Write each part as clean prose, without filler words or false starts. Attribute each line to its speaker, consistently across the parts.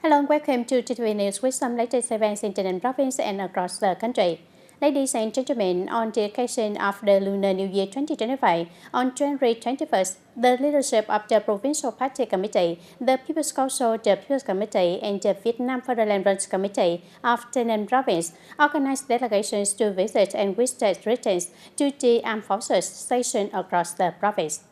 Speaker 1: Hello and welcome to TTV News with some latest events in Taynan province and across the country. Ladies and gentlemen, on the occasion of the Lunar New Year 2025, on January 21st, the leadership of the Provincial Party Committee, the People's Council, the People's Committee, and the Vietnam Federal Branch Committee of Taynan province organized delegations to visit and witness greetings to the armed forces stationed across the province.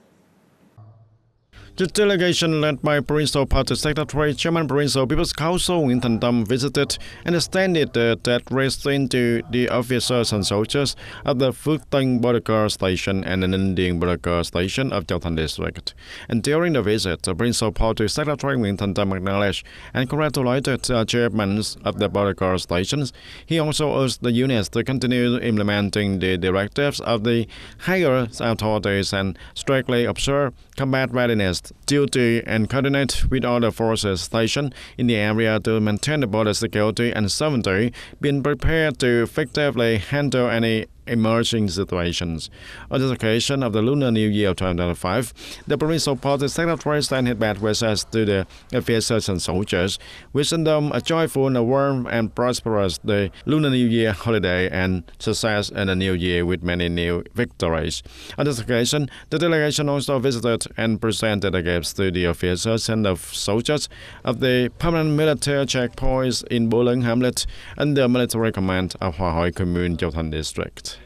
Speaker 2: The delegation led by Provincial Party Secretary Chairman Provincial People's Council in Thanh Tâm visited and extended the death raising to the officers and soldiers of the Phước Tân Border Guard Station and the Ninh Border Guard Station of Châu Thành District. And during the visit, the Provincial Party Secretary in Thanh Tâm acknowledged and congratulated the chairmen of the border guard stations. He also urged the units to continue implementing the directives of the higher authorities and strictly observe combat readiness, duty, and coordinate with other forces stationed in the area to maintain the border security and sovereignty, being prepared to effectively handle any emerging situations. On this occasion of the Lunar New Year 2025, the Provincial Party Secretary sent his best wishes to the officers and soldiers, wishing them a joyful, a warm, and prosperous the Lunar New Year holiday and success in the new year with many new victories. On this occasion, the delegation also visited and presented the gifts to the officers and the soldiers of the permanent military checkpoints in Bo Lân Hamlet and the military command of Hòa Hội Commune, Châu Thành District.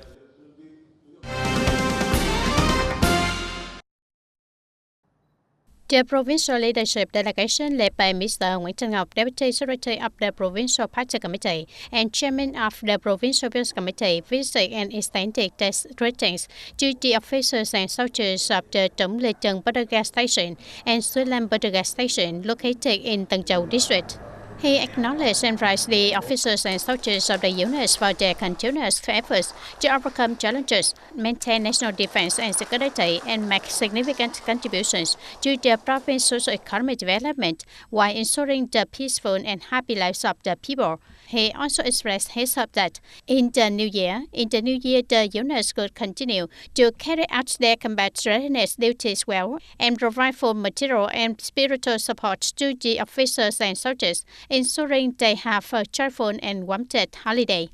Speaker 1: The provincial leadership delegation led by Mr. Nguyễn Trân Ngọc, Deputy Secretary of the Provincial Party Committee and Chairman of the Provincial People's Committee, visited and extended death greetings to the officers and soldiers of the Trống Lê Trân Border Guard Station and Suối Lam Border Guard Station located in Tân Châu District. He acknowledged and praised the officers and soldiers of the units for their continuous efforts to overcome challenges, maintain national defense and security, and make significant contributions to the province's socio-economic development while ensuring the peaceful and happy lives of the people. He also expressed his hope that in the new year, the units could continue to carry out their combat readiness duties well and provide full material and spiritual support to the officers and soldiers, ensuring they have a joyful and wanted holiday.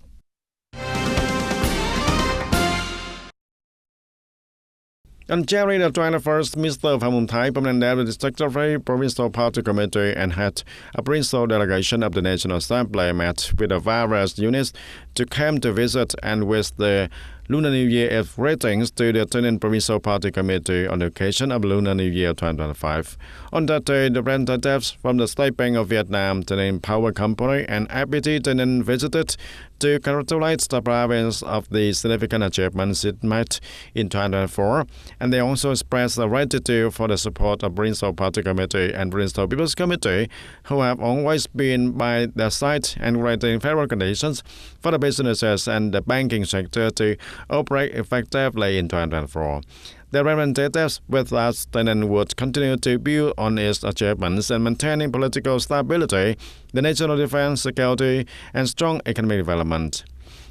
Speaker 2: On January the 21st, Mr. Phạm Hồng Thái, Permanent Deputy Secretary, Provincial Party Committee, and head a provincial delegation of the National Assembly met with the various units to come to visit and wish the Lunar New Year greetings to the Taynan Provincial Party Committee on the occasion of Lunar New Year 2025. On that day, the representatives from the State Bank of Vietnam, Taynan Power Company, and FPT Taynan visited to congratulate the province of the significant achievements it made in 2024, and they also expressed their gratitude for the support of Provincial Party Committee and Provincial People's Committee, who have always been by their side and creating favorable conditions for the businesses and the banking sector to operate effectively in 2024. The representatives with us Taynan would continue to build on its achievements and maintaining political stability, the national defense, security, and strong economic development.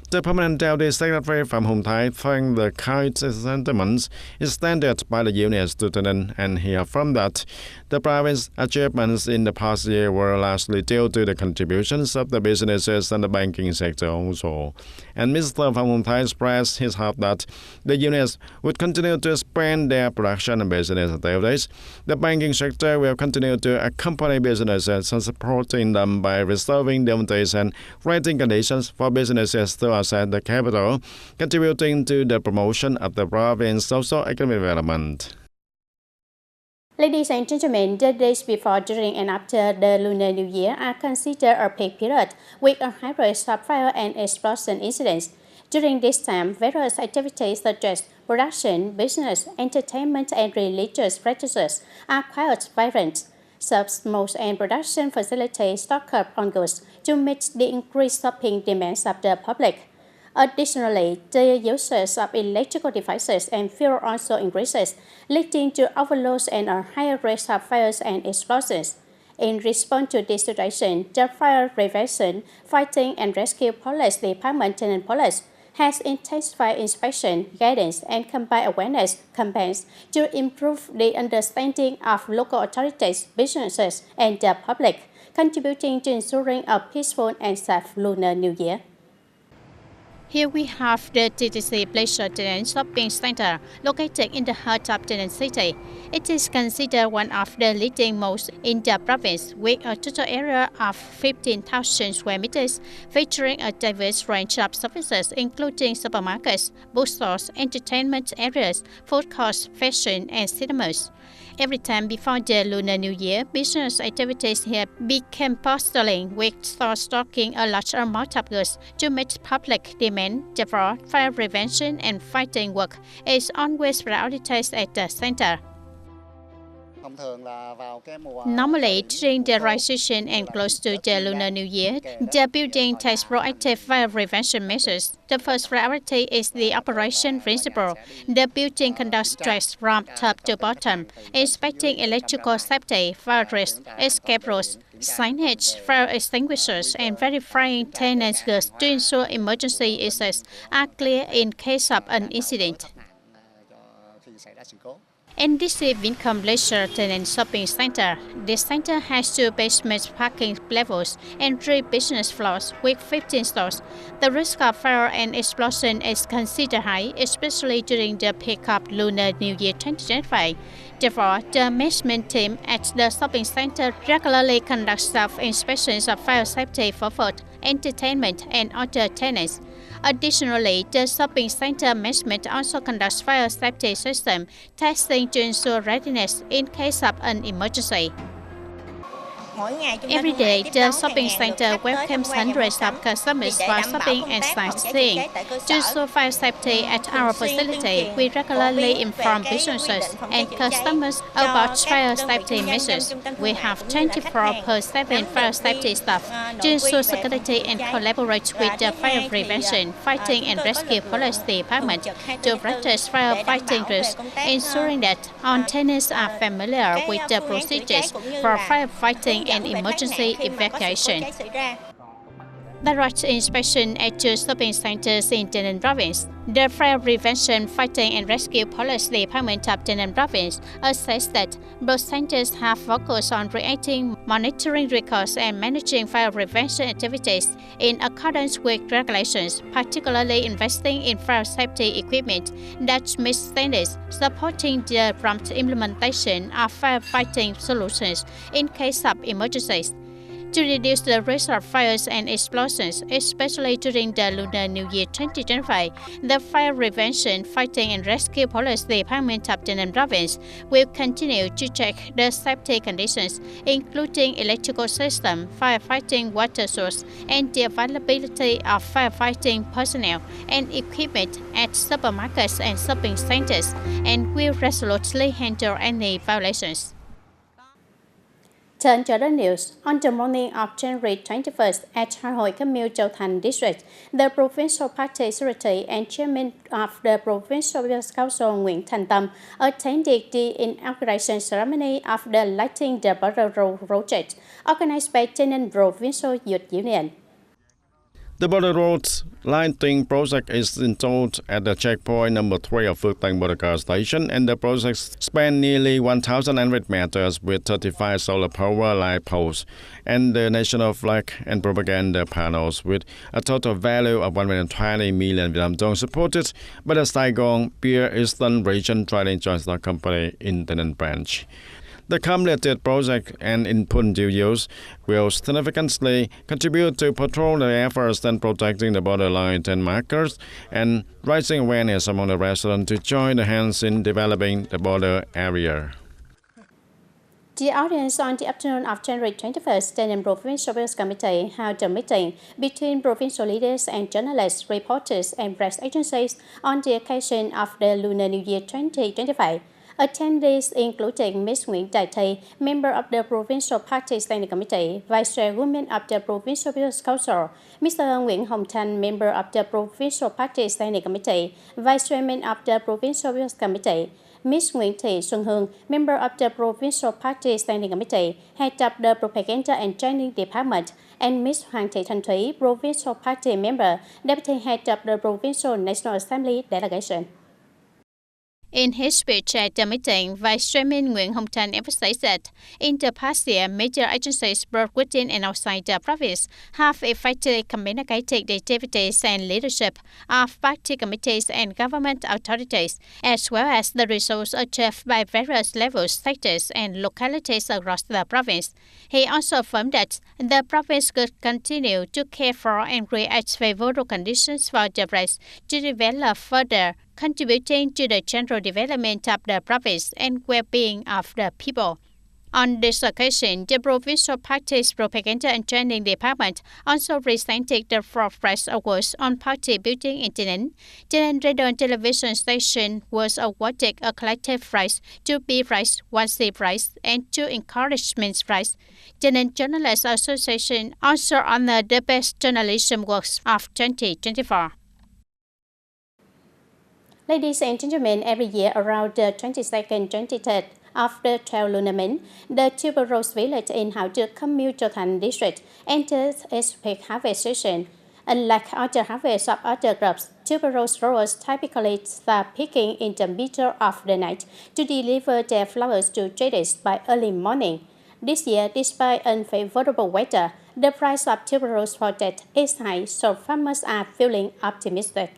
Speaker 2: The Permanent Deputy Secretary Phạm Hồng Thái thanked the kind sentiments extended by the units to Taynan, and he affirmed that the province's achievements in the past year were largely due to the contributions of the businesses and the banking sector also. And Mr. Phạm Hồng Thái expressed his hope that the units would continue to expand their production and business activities. The banking sector will continue to accompany businesses and supporting them by resolving duties and creating conditions for businesses to outside the capital, contributing to the promotion of the province's socio-economic development.
Speaker 1: Ladies and gentlemen, the days before, during, and after the Lunar New Year are considered a peak period with a high risk of fire and explosion incidents. During this time, various activities such as production, business, entertainment, and religious practices are quite vibrant. Smoke and production facilities stock up on goods to meet the increased shopping demands of the public. Additionally, the usage of electrical devices and fuel also increases, leading to overloads and a higher risk of fires and explosions. In response to this situation, the Fire Prevention, Fighting and Rescue Police Department and Police has intensified inspection, guidance, and combined awareness campaigns to improve the understanding of local authorities, businesses, and the public, contributing to ensuring a peaceful and safe Lunar New Year. Here we have the TTC Pleasure Tenant Shopping Center located in the heart of Tenant City. It is considered one of the leading malls in the province with a total area of 15,000 square meters, featuring a diverse range of services including supermarkets, bookstores, entertainment areas, food courts, fashion, and cinemas. Every time before the Lunar New Year, business activities here became bustling, with stores stocking a large amount of goods to meet public demand. Therefore, fire prevention and fighting work is always prioritized at the center. Normally, during the dry season and close to the Lunar New Year, the building takes proactive fire prevention measures. The first priority is the operation principle. The building conducts checks from top to bottom, inspecting electrical safety, fire risk, escape routes, signage, fire extinguishers, and verifying tenants' goods to ensure emergency exits are clear in case of an incident. In this Vincom Leisure Tenant Shopping Center, this center has 2 basement parking levels and 3 business floors with 15 stores. The risk of fire and explosion is considered high, especially during the peak of Lunar New Year 2025. Therefore, the management team at the shopping center regularly conducts self-inspections of fire safety for food, entertainment, and other tenants. Additionally, the shopping center management also conducts fire safety system testing to ensure readiness in case of an emergency. Every day, the shopping center welcomes hundreds of customers for shopping and sightseeing. To show fire safety at our facility, we regularly inform businesses and customers about fire safety measures. We have 24/7 fire safety staff to ensure security and collaborate with the Fire Prevention, Fighting and Rescue Police Department to practice firefighting drills, ensuring that all tenants are familiar with the procedures for firefighting and emergency evacuation. Direct inspection at 2 shopping centers in Taynan Province. The Fire Prevention, Fighting and Rescue Police Department of Taynan Province assessed that both centers have focused on creating, monitoring records, and managing fire prevention activities in accordance with regulations, particularly investing in fire safety equipment that meets standards, supporting the prompt implementation of firefighting solutions in case of emergencies. To reduce the risk of fires and explosions, especially during the Lunar New Year 2025, the Fire Prevention, Fighting and Rescue Police Department of Taynan Province will continue to check the safety conditions, including electrical system, firefighting water source, and the availability of firefighting personnel and equipment at supermarkets and shopping centers, and will resolutely handle any violations. Turn to the news. On the morning of January 21st at Hà Nội Commune Châu Thành District, the Provincial Party Secretary and Chairman of the Provincial Youth Council Nguyễn Thành Tâm attended the inauguration ceremony of the Lighting the Border Road project organized by Taynan Provincial Youth Union.
Speaker 2: The border road lighting project is installed at the checkpoint number 3 of Phước Tân Border Car Station, and the project spans nearly 1,100 meters with 35 solar power light poles and the national flag and propaganda panels with a total value of 120 million Vietnam dong, supported by the Saigon Pier Eastern Region Trading Joint Stock Company in Taynan branch. The completed project and input to use will significantly contribute to patrol the efforts in protecting the borderline and markers and raising awareness among the residents to join the hands in developing the border area.
Speaker 1: The audience on the afternoon of January 21st, Taynan Provincial Business Committee held a meeting between provincial leaders and journalists, reporters, and press agencies on the occasion of the Lunar New Year 2025. Attendees including Ms. Nguyễn Đại Thị, member of the Provincial Party Standing Committee, Vice Chairwoman of the Provincial Business Council, Mr. Nguyễn Hồng Thanh, member of the Provincial Party Standing Committee, Vice Chairman of the Provincial Business Committee, Ms. Nguyễn Thị Xuân Hương, member of the Provincial Party Standing Committee, head of the Propaganda and Training Department, and Ms. Hoàng Thị Thanh Thúy, Provincial Party member, deputy head of the Provincial National Assembly delegation. In his speech at the meeting, Vice Chairman Nguyễn Hồng Thanh emphasized that in the past year, major agencies both within and outside the province have effectively communicated the activities and leadership of party committees and government authorities, as well as the results achieved by various levels, sectors, and localities across the province. He also affirmed that the province could continue to care for and create favorable conditions for the press to develop further, contributing to the general development of the province and well-being of the people. On this occasion, the Provincial Party's Propaganda and Training Department also presented the 4th Prize Awards on Party Building in TayNinh. TayNinh Radio and Television Station was awarded a collective prize, 2 B Prize, 1 C Prize, and 2 Encouragement Prize. TayNinh Journalists Association also honored the Best Journalism Works of 2024. Ladies and gentlemen, every year around the 22nd, 23rd of the 12th lunar month, the tuberose village in Hảo Trực, Commune Châu Thành district enters its peak harvest season. Unlike other harvests of other crops, tuberose growers typically start picking in the middle of the night to deliver their flowers to traders by early morning. This year, despite unfavorable weather, the price of tuberose project is high, so farmers are feeling optimistic.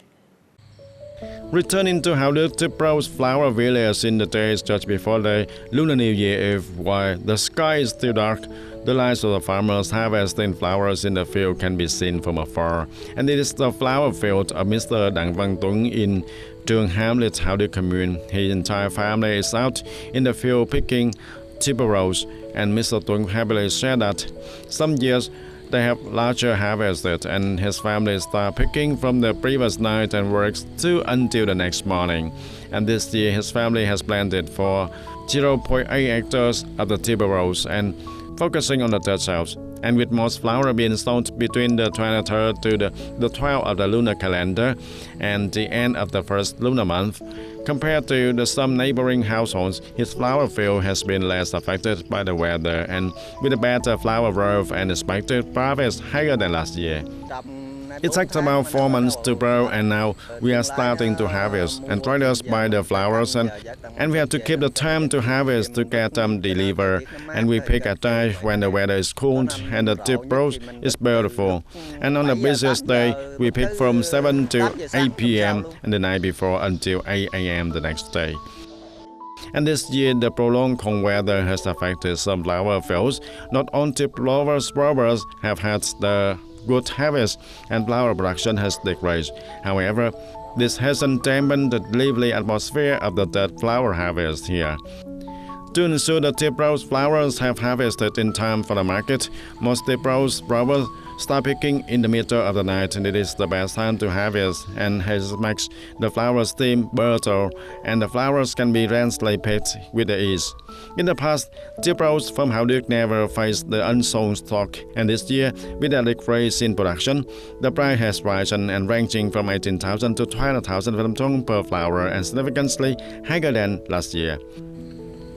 Speaker 2: Returning to Hảo Trực, tuberose flower village in the days just before the Lunar New Year Eve, while the sky is still dark, the lights of the farmers harvesting flowers in the field can be seen from afar. And it is the flower field of Mr. Đặng Văn Tuấn in Trường Hamlet, Hảo Trực Commune. His entire family is out in the field picking tuberose, and Mr. Tuấn happily shared that some years they have larger harvested, and his family start picking from the previous night and works until the next morning. And this year his family has planted for 0.8 hectares of the tuberose and focusing on the third house. And with most flower being sold between the 23rd to the 12th of the lunar calendar and the end of the first lunar month, compared to some neighboring households, his flower field has been less affected by the weather, and with a better flower growth and expected harvest higher than last year. It takes about 4 months to grow, and now we are starting to harvest, and traders buy the flowers, and we have to keep the time to harvest to get them delivered. And we pick at night when the weather is cool and the tuberose is beautiful. And on the busiest day, we pick from 7 to 8 p.m. and the night before until 8 a.m. the next day. And this year, the prolonged cold weather has affected some flower fields. Not all tuberose growers have had the good harvest, and flower production has decreased. However, this hasn't dampened the lively atmosphere of the third flower harvest here. To ensure the tuberose flowers have harvested in time for the market, most tuberose growers start picking in the middle of the night, and it is the best time to harvest, and has makes the flowers seem brittle, and the flowers can be easily picked with ease. In the past, tuberose from Hảo Trực never faced the unsold stock, and this year, with a decrease in production, the price has risen and ranging from 18,000 to 20,000 per flower, and significantly higher than last year.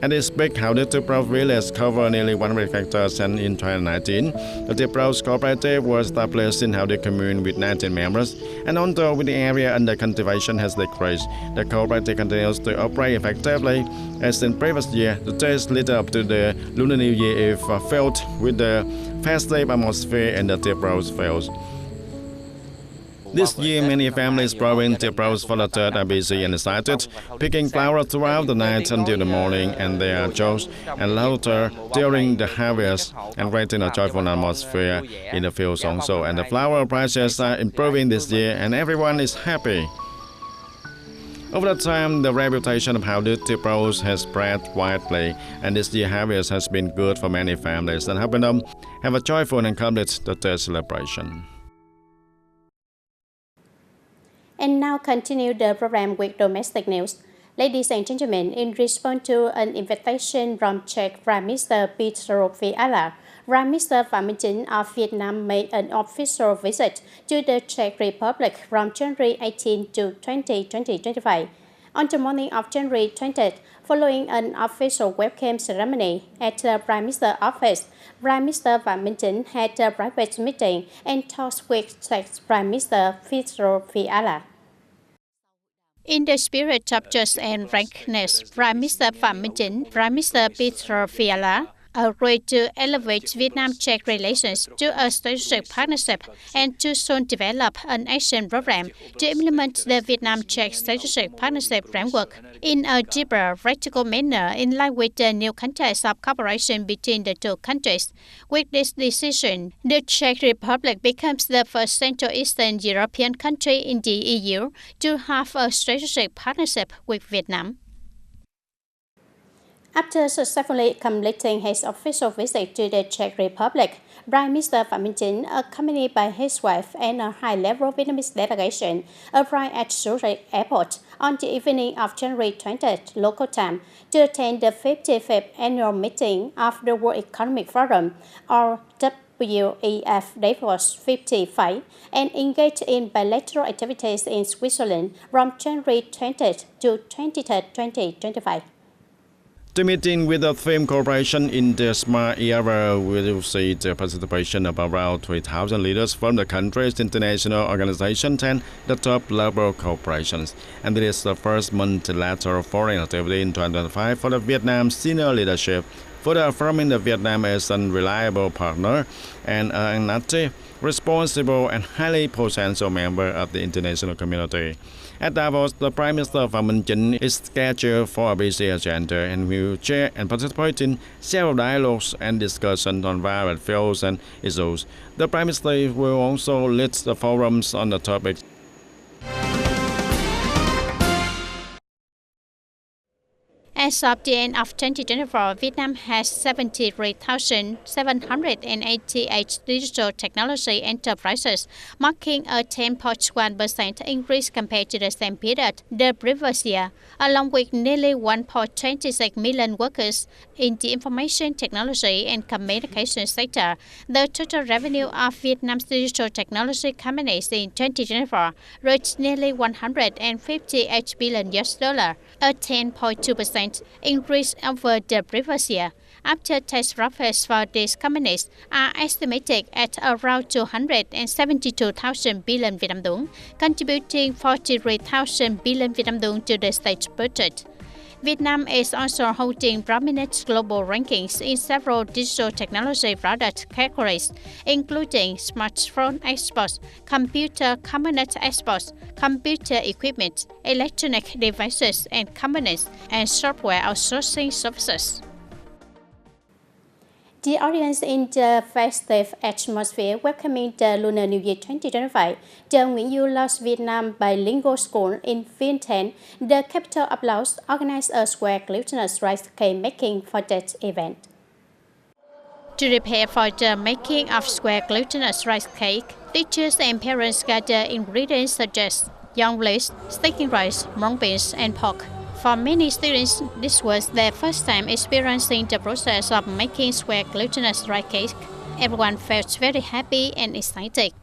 Speaker 2: And this big Hảo Trực tuberose village covered nearly 100 hectares, and in 2019, the tuberose cooperative was established in Hảo Trực Commune with 19 members. And although the area under cultivation has decreased, the cooperative continues to operate effectively. As in previous year, the days leading up to the Lunar New Year Eve are filled with the festive atmosphere in the tuberose fields. This year, many families growing tuberose for the third are busy and excited, picking flowers throughout the night until the morning, and there are jokes and laughter during the harvest, and creating a joyful atmosphere in the fields also. And the flower prices are improving this year, and everyone is happy. Over the time, the reputation of Hảo Trực tuberose has spread widely, and this year's harvest has been good for many families and helping them have a joyful and complete the third celebration.
Speaker 1: And now continue the program with domestic news. Ladies and gentlemen, in response to an invitation from Czech Prime Minister Petro Fiala, Prime Minister Phạm Minh Chính of Vietnam made an official visit to the Czech Republic from January 18 to 20, 2025. on the morning of January 20th, following an official welcome ceremony at the Prime Minister's office. Prime Minister Phạm Minh Chính had a private meeting and talks with Prime Minister Fiala. In the spirit of justice and frankness, Prime Minister Phạm Minh Chính, Prime Minister Fiala agreed to elevate Vietnam-Czech relations to a strategic partnership and to soon develop an action program to implement the Vietnam-Czech strategic partnership framework in a deeper, practical manner in line with the new context of cooperation between the two countries. With this decision, the Czech Republic becomes the first Central Eastern European country in the EU to have a strategic partnership with Vietnam. After successfully completing his official visit to the Czech Republic, Prime Minister Phạm Minh Chính, accompanied by his wife and a high-level Vietnamese delegation, arrived at Zurich Airport on the evening of January 20th local time to attend the 55th annual meeting of the World Economic Forum, or WEF Davos 55, and engage in bilateral activities in Switzerland from January 20th to 23rd, 2025.
Speaker 2: The meeting with the theme Cooperation in the Smart Era will see the participation of around 3,000 leaders from the country's international organizations and the top global corporations. And it is the first multilateral foreign activity in 2025 for the Vietnam senior leadership, further affirming that Vietnam is a reliable partner and an active, responsible and highly potential member of the international community. At Davos, the Prime Minister Phạm Minh Chính is scheduled for a busy agenda and will chair and participate in several dialogues and discussions on various fields and issues. The Prime Minister will also lead the forums on the topic. As of the end of 2024, Vietnam has 73,788 digital technology enterprises, marking a 10.1% increase compared to the same period the previous year, along with nearly 1.26 million workers in the information technology and communication sector. The total revenue of Vietnam's digital technology companies in 2024 reached nearly $158 billion, a 10.2% increase over the previous year. After tax profits for these companies are estimated at around 272,000 billion Vietnam dong, contributing 43,000 billion Vietnam dong to the state budget. Vietnam is also holding prominent global rankings in several digital technology product categories, including smartphone exports, computer component exports, computer equipment, electronic devices and components, and software outsourcing services. The audience in the festive atmosphere welcoming the Lunar New Year 2025, the Nguyễn Du Laos Vietnam Bilingual School in Vientiane, the capital of Laos, organized a square glutinous rice cake making for that event. To prepare for the making of square glutinous rice cake, teachers and parents gather ingredients such as young rice, sticky rice, mung beans, and pork. For many students, this was their first time experiencing the process of making square glutinous rice cake. Everyone felt very happy and excited.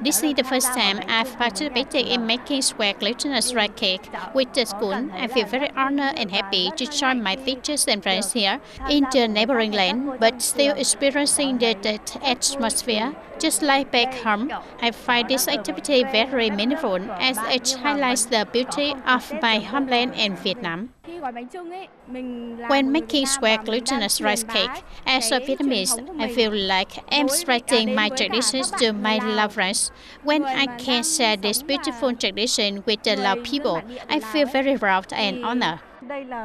Speaker 2: This is the first time I've participated in making square glutinous rice cake with the school. I feel very honored and happy to join my teachers and friends here in the neighboring land, but still experiencing the atmosphere. Just like back home, I find this activity very meaningful as it highlights the beauty of my homeland and Vietnam. When making square glutinous rice cake, as a Vietnamese, I feel like I'm spreading my traditions to my loved ones. When I can share this beautiful tradition with the Lao people, I feel very proud and honored.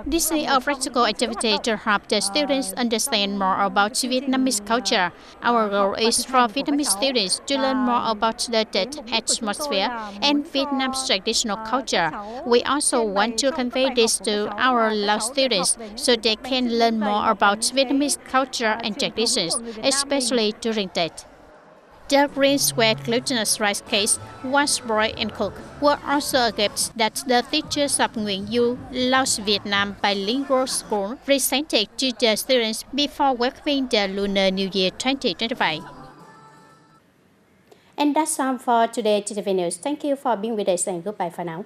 Speaker 2: This is a practical activity to help the students understand more about Vietnamese culture. Our goal is for Vietnamese students to learn more about the atmosphere and Vietnam's traditional culture. We also want to convey this to our Lao students so they can learn more about Vietnamese culture and traditions, especially during that. The green square glutinous rice cake, once boiled and cooked, were also a gift that the teachers of Nguyễn Du Laos Vietnam Bilingual School presented to the students before welcoming the Lunar New Year 2025. And that's all for today, TTV News. Thank you for being with us and goodbye for now.